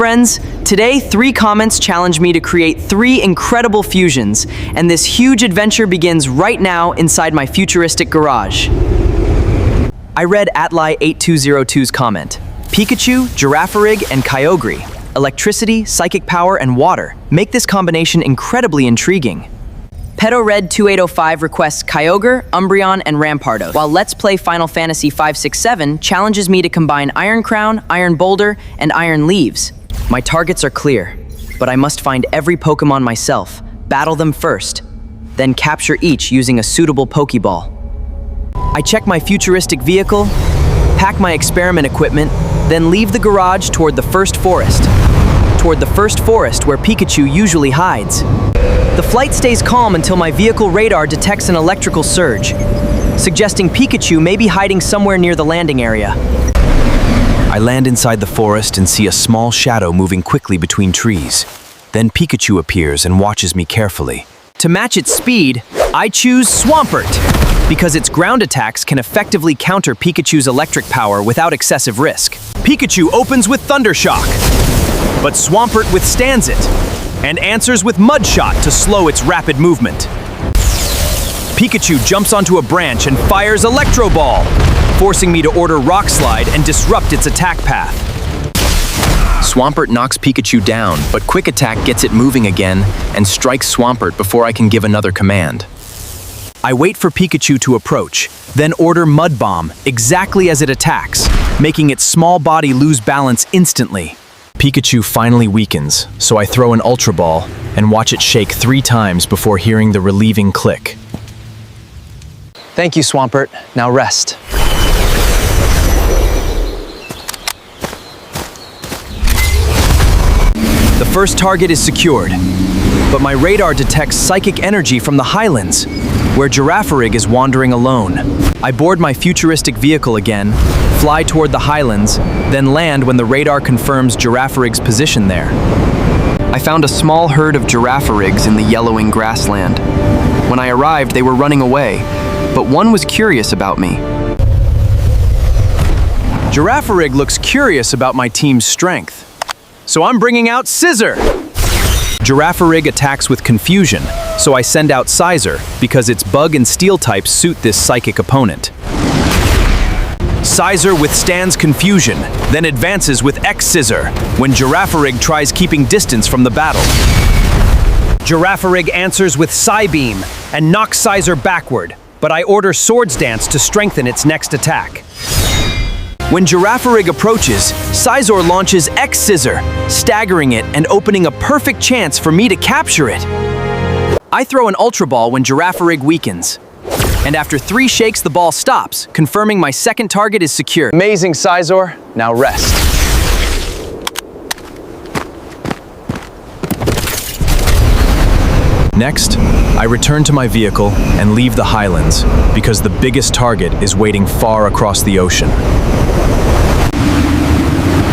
friends. Today, 3 comments challenge me to create 3 incredible fusions, and this huge adventure begins right now inside my futuristic garage. I read Atli8202's comment. Pikachu, Girafferig, and Kyogre. Electricity, psychic power, and water make this combination incredibly intriguing. PedoRed2805 requests Kyogre, Umbreon, and Rampardos, while Let's Play Final Fantasy 567 challenges me to combine Iron Crown, Iron Boulder, and Iron Leaves. My targets are clear, but I must find every Pokémon myself, battle them first, then capture each using a suitable Pokéball. I check my futuristic vehicle, pack my experiment equipment, then leave the garage toward the first forest. Toward the first forest where Pikachu usually hides. The flight stays calm until my vehicle radar detects an electrical surge, suggesting Pikachu may be hiding somewhere near the landing area. I land inside the forest and see a small shadow moving quickly between trees. Then Pikachu appears and watches me carefully. To match its speed, I choose Swampert, because its ground attacks can effectively counter Pikachu's electric power without excessive risk. Pikachu opens with Thunder Shock, but Swampert withstands it and answers with Mud Shot to slow its rapid movement. Pikachu jumps onto a branch and fires Electro Ball, forcing me to order Rock Slide and disrupt its attack path. Swampert knocks Pikachu down, but Quick Attack gets it moving again and strikes Swampert before I can give another command. I wait for Pikachu to approach, then order Mud Bomb exactly as it attacks, making its small body lose balance instantly. Pikachu finally weakens, so I throw an Ultra Ball and watch it shake 3 times before hearing the relieving click. Thank you, Swampert. Now rest. The first target is secured, but my radar detects psychic energy from the highlands, where Girafarig is wandering alone. I board my futuristic vehicle again, fly toward the highlands, then land when the radar confirms Girafarig's position there. I found a small herd of Giraffarigs in the yellowing grassland. When I arrived, they were running away, but one was curious about me. Girafferig looks curious about my team's strength, so I'm bringing out Scizor. Girafferig attacks with Confusion, so I send out Scizor because its Bug and Steel types suit this psychic opponent. Scizor withstands Confusion, then advances with X-Scissor when Girafferig tries keeping distance from the battle. Girafferig answers with Psybeam and knocks Scizor backward, but I order Swords Dance to strengthen its next attack. When Girafarig approaches, Scizor launches X-Scissor, staggering it and opening a perfect chance for me to capture it. I throw an Ultra Ball when Girafarig weakens, and after 3 shakes the ball stops, confirming my second target is secure. Amazing, Scizor. Now rest. Next, I return to my vehicle and leave the highlands because the biggest target is waiting far across the ocean.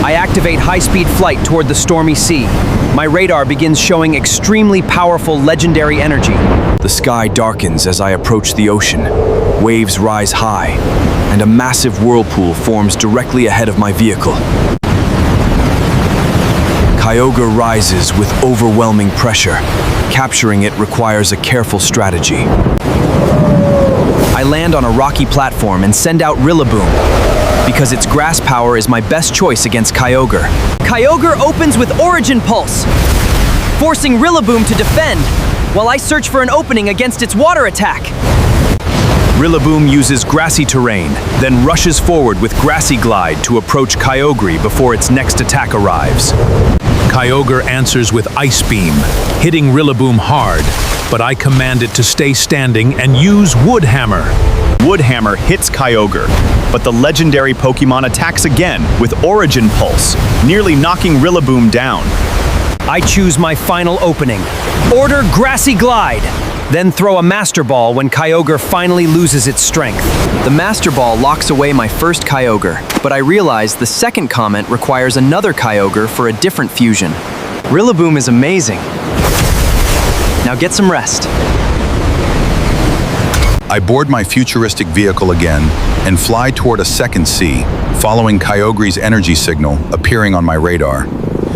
I activate high-speed flight toward the stormy sea. My radar begins showing extremely powerful legendary energy. The sky darkens as I approach the ocean. Waves rise high, and a massive whirlpool forms directly ahead of my vehicle. Kyogre rises with overwhelming pressure. Capturing it requires a careful strategy. I land on a rocky platform and send out Rillaboom, because its grass power is my best choice against Kyogre. Kyogre opens with Origin Pulse, forcing Rillaboom to defend, while I search for an opening against its water attack. Rillaboom uses grassy terrain, then rushes forward with Grassy Glide to approach Kyogre before its next attack arrives. Kyogre answers with Ice Beam, hitting Rillaboom hard, but I command it to stay standing and use Wood Hammer. Wood Hammer hits Kyogre, but the legendary Pokémon attacks again with Origin Pulse, nearly knocking Rillaboom down. I choose my final opening. Order Grassy Glide, then throw a Master Ball when Kyogre finally loses its strength. The Master Ball locks away my first Kyogre, but I realize the second comment requires another Kyogre for a different fusion. Rillaboom is amazing. Now get some rest. I board my futuristic vehicle again and fly toward a second sea, following Kyogre's energy signal appearing on my radar.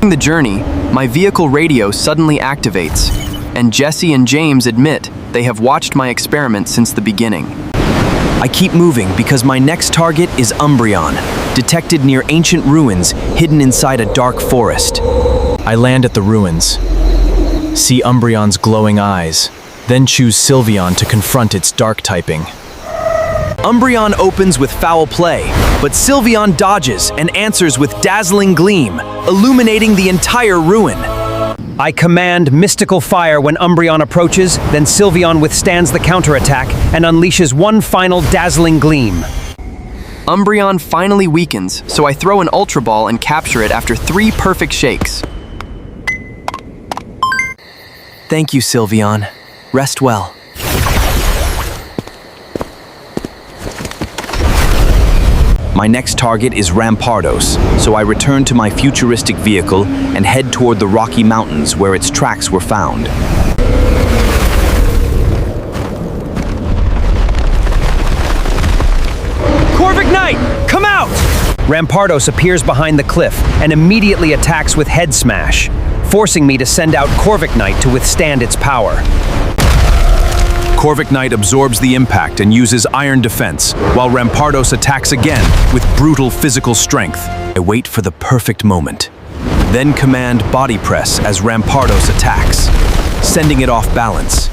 During the journey, my vehicle radio suddenly activates, and Jesse and James admit they have watched my experiment since the beginning. I keep moving because my next target is Umbreon, detected near ancient ruins hidden inside a dark forest. I land at the ruins, see Umbreon's glowing eyes, then choose Sylveon to confront its dark typing. Umbreon opens with foul play, but Sylveon dodges and answers with dazzling gleam, illuminating the entire ruin. I command Mystical Fire when Umbreon approaches, then Sylveon withstands the counterattack and unleashes one final dazzling gleam. Umbreon finally weakens, so I throw an Ultra Ball and capture it after 3 perfect shakes. Thank you, Sylveon. Rest well. My next target is Rampardos, so I return to my futuristic vehicle and head toward the Rocky Mountains where its tracks were found. Corviknight, come out! Rampardos appears behind the cliff and immediately attacks with Head Smash, forcing me to send out Corviknight to withstand its power. Corviknight absorbs the impact and uses Iron Defense, while Rampardos attacks again with brutal physical strength. I wait for the perfect moment, then command Body Press as Rampardos attacks, sending it off balance.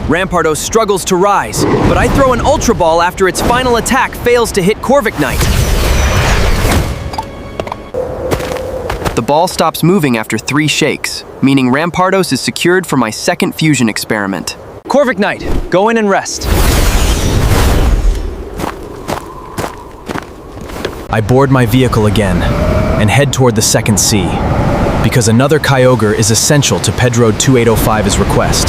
Rampardos struggles to rise, but I throw an Ultra Ball after its final attack fails to hit Corviknight. The ball stops moving after 3 shakes, meaning Rampardos is secured for my second fusion experiment. Corviknight, go in and rest. I board my vehicle again and head toward the second sea, because another Kyogre is essential to Pedroad 2805's request.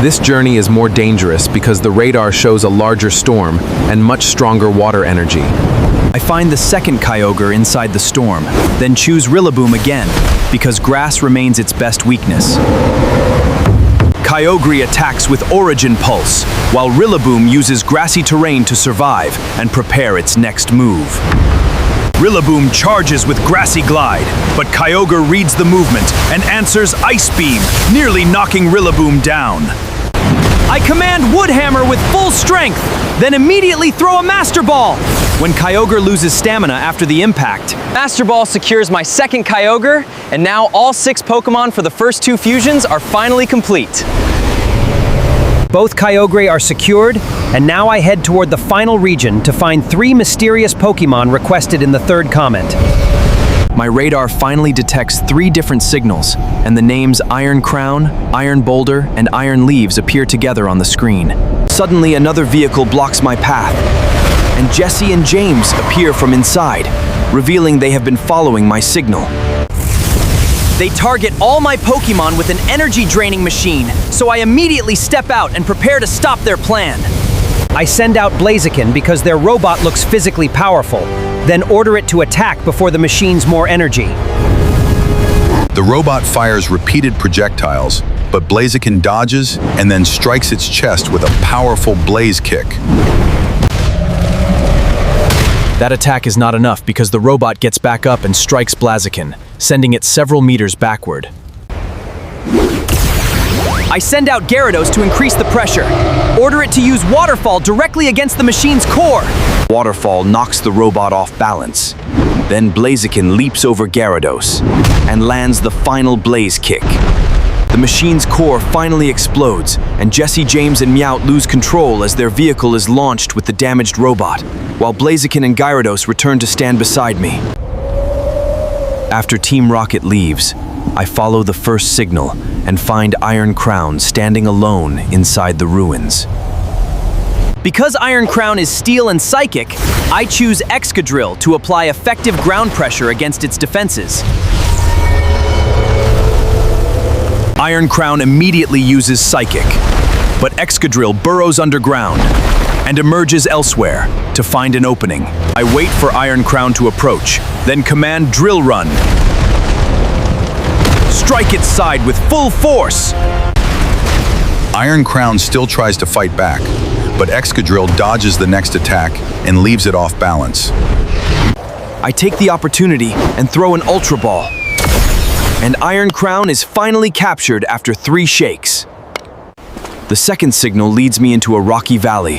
This journey is more dangerous because the radar shows a larger storm and much stronger water energy. I find the second Kyogre inside the storm, then choose Rillaboom again, because grass remains its best weakness. Kyogre attacks with Origin Pulse, while Rillaboom uses grassy terrain to survive and prepare its next move. Rillaboom charges with Grassy Glide, but Kyogre reads the movement and answers Ice Beam, nearly knocking Rillaboom down. I command Woodhammer with full strength, then immediately throw a Master Ball. When Kyogre loses stamina after the impact, Master Ball secures my second Kyogre, and now all 6 Pokémon for the first 2 fusions are finally complete. Both Kyogre are secured, and now I head toward the final region to find 3 mysterious Pokémon requested in the 3rd comment. My radar finally detects 3 different signals, and the names Iron Crown, Iron Boulder, and Iron Leaves appear together on the screen. Suddenly, another vehicle blocks my path, and Jesse and James appear from inside, revealing they have been following my signal. They target all my Pokémon with an energy-draining machine, so I immediately step out and prepare to stop their plan. I send out Blaziken because their robot looks physically powerful, then order it to attack before the machine's more energy. The robot fires repeated projectiles, but Blaziken dodges and then strikes its chest with a powerful blaze kick. That attack is not enough because the robot gets back up and strikes Blaziken, sending it several meters backward. I send out Gyarados to increase the pressure. Order it to use Waterfall directly against the machine's core. Waterfall knocks the robot off balance. Then Blaziken leaps over Gyarados and lands the final Blaze Kick. The machine's core finally explodes, and Jesse, James, and Meowth lose control as their vehicle is launched with the damaged robot, while Blaziken and Gyarados return to stand beside me. After Team Rocket leaves, I follow the first signal and find Iron Crown standing alone inside the ruins. Because Iron Crown is steel and psychic, I choose Excadrill to apply effective ground pressure against its defenses. Iron Crown immediately uses Psychic, but Excadrill burrows underground and emerges elsewhere to find an opening. I wait for Iron Crown to approach, then command Drill Run. Strike its side with full force! Iron Crown still tries to fight back, but Excadrill dodges the next attack and leaves it off balance. I take the opportunity and throw an Ultra Ball. And Iron Crown is finally captured after 3 shakes. The second signal leads me into a rocky valley,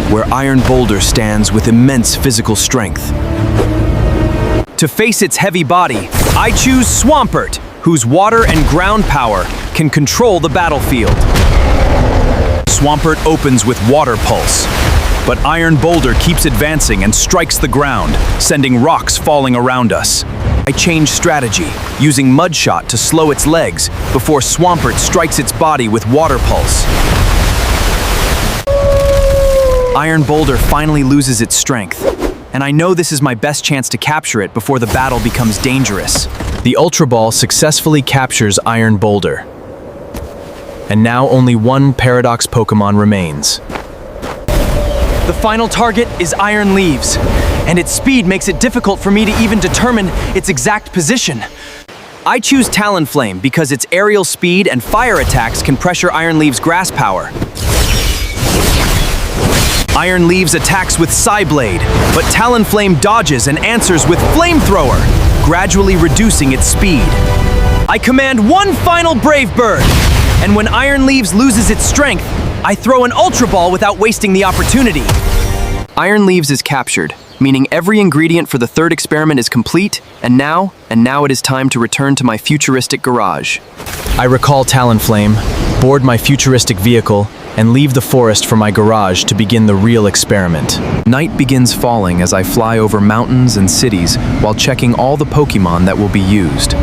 where Iron Boulder stands with immense physical strength. To face its heavy body, I choose Swampert, whose water and ground power can control the battlefield. Swampert opens with Water Pulse, but Iron Boulder keeps advancing and strikes the ground, sending rocks falling around us. I change strategy, using Mud Shot to slow its legs before Swampert strikes its body with Water Pulse. Iron Boulder finally loses its strength, and I know this is my best chance to capture it before the battle becomes dangerous. The Ultra Ball successfully captures Iron Boulder. And now only one Paradox Pokémon remains. The final target is Iron Leaves, and its speed makes it difficult for me to even determine its exact position. I choose Talonflame because its aerial speed and fire attacks can pressure Iron Leaves' grass power. Iron Leaves attacks with Psyblade, but Talonflame dodges and answers with Flamethrower, gradually reducing its speed. I command one final Brave Bird, and when Iron Leaves loses its strength, I throw an Ultra Ball without wasting the opportunity. Iron Leaves is captured, meaning every ingredient for the third experiment is complete, and now it is time to return to my futuristic garage. I recall Talonflame, board my futuristic vehicle, and leave the forest for my garage to begin the real experiment. Night begins falling as I fly over mountains and cities while checking all the Pokémon that will be used.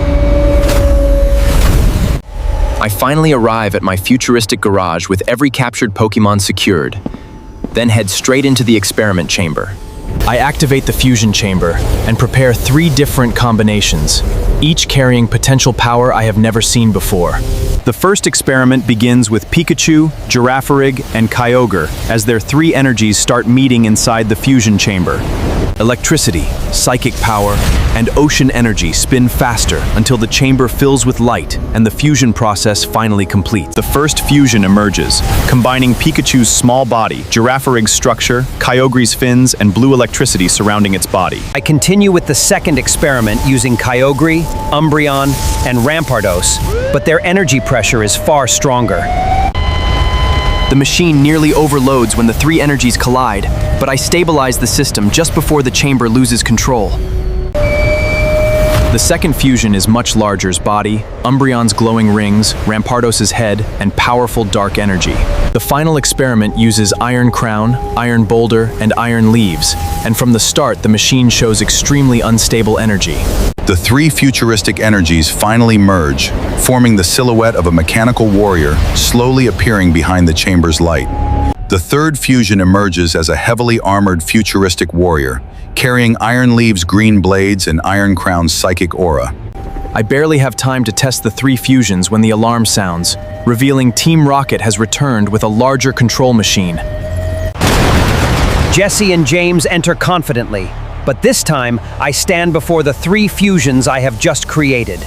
I finally arrive at my futuristic garage with every captured Pokémon secured, then head straight into the experiment chamber. I activate the fusion chamber and prepare 3 different combinations, each carrying potential power I have never seen before. The first experiment begins with Pikachu, Girafarig, and Kyogre as their 3 energies start meeting inside the fusion chamber. Electricity, psychic power, and ocean energy spin faster until the chamber fills with light and the fusion process finally completes. The first fusion emerges, combining Pikachu's small body, Girafferig's structure, Kyogre's fins, and blue electricity surrounding its body. I continue with the second experiment using Kyogre, Umbreon, and Rampardos, but their energy pressure is far stronger. The machine nearly overloads when the 3 energies collide, but I stabilize the system just before the chamber loses control. The second fusion is much larger's body, Umbreon's glowing rings, Rampardos' head, and powerful dark energy. The final experiment uses Iron Crown, Iron Boulder, and Iron Leaves, and from the start the machine shows extremely unstable energy. The 3 futuristic energies finally merge, forming the silhouette of a mechanical warrior slowly appearing behind the chamber's light. The third fusion emerges as a heavily armored futuristic warrior, carrying Iron Leaves' green blades and Iron Crown's psychic aura. I barely have time to test the 3 fusions when the alarm sounds, revealing Team Rocket has returned with a larger control machine. Jesse and James enter confidently, but this time I stand before the 3 fusions I have just created.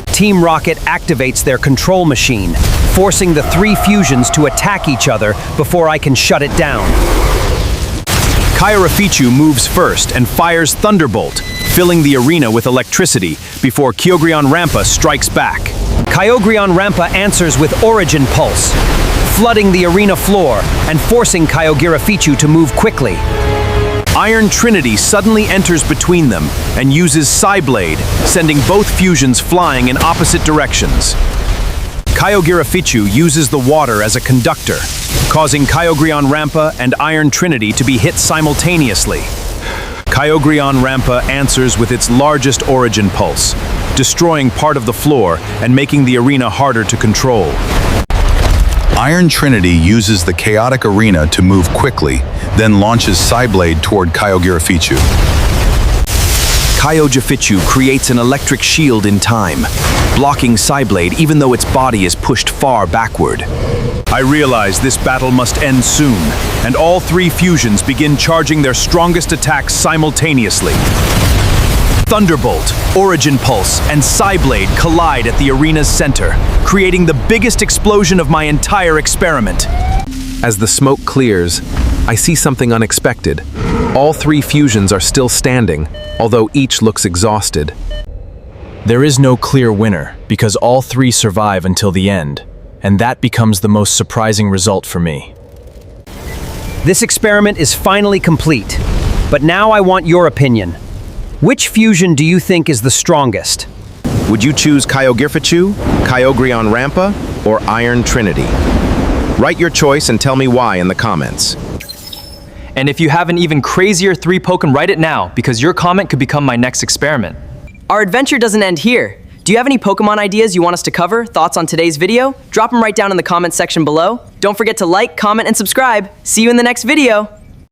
Team Rocket activates their control machine, forcing the 3 fusions to attack each other before I can shut it down. Girafarig moves first and fires Thunderbolt, filling the arena with electricity before Kyogre Rampa strikes back. Kyogre Rampa answers with Origin Pulse, flooding the arena floor and forcing Girafarig to move quickly. Iron Trinity suddenly enters between them and uses Psyblade, sending both fusions flying in opposite directions. Girafarig uses the water as a conductor, causing Kyogre Rampa and Iron Trinity to be hit simultaneously. Kyogre Rampa answers with its largest Origin Pulse, destroying part of the floor and making the arena harder to control. Iron Trinity uses the chaotic arena to move quickly, then launches Psyblade toward Girafarig. Girafarig creates an electric shield in time, blocking Psyblade even though its body is pushed far backward. I realize this battle must end soon, and all 3 fusions begin charging their strongest attacks simultaneously. Thunderbolt, Origin Pulse, and Psyblade collide at the arena's center, creating the biggest explosion of my entire experiment. As the smoke clears, I see something unexpected. All 3 fusions are still standing, although each looks exhausted. There is no clear winner, because all 3 survive until the end, and that becomes the most surprising result for me. This experiment is finally complete, but now I want your opinion. Which fusion do you think is the strongest? Would you choose Kyogre, Kyogre on Rampa, or Iron Trinity? Write your choice and tell me why in the comments. And if you have an even crazier 3 Pokémon, write it now, because your comment could become my next experiment. Our adventure doesn't end here. Do you have any Pokemon ideas you want us to cover? Thoughts on today's video? Drop them right down in the comments section below. Don't forget to like, comment, and subscribe. See you in the next video.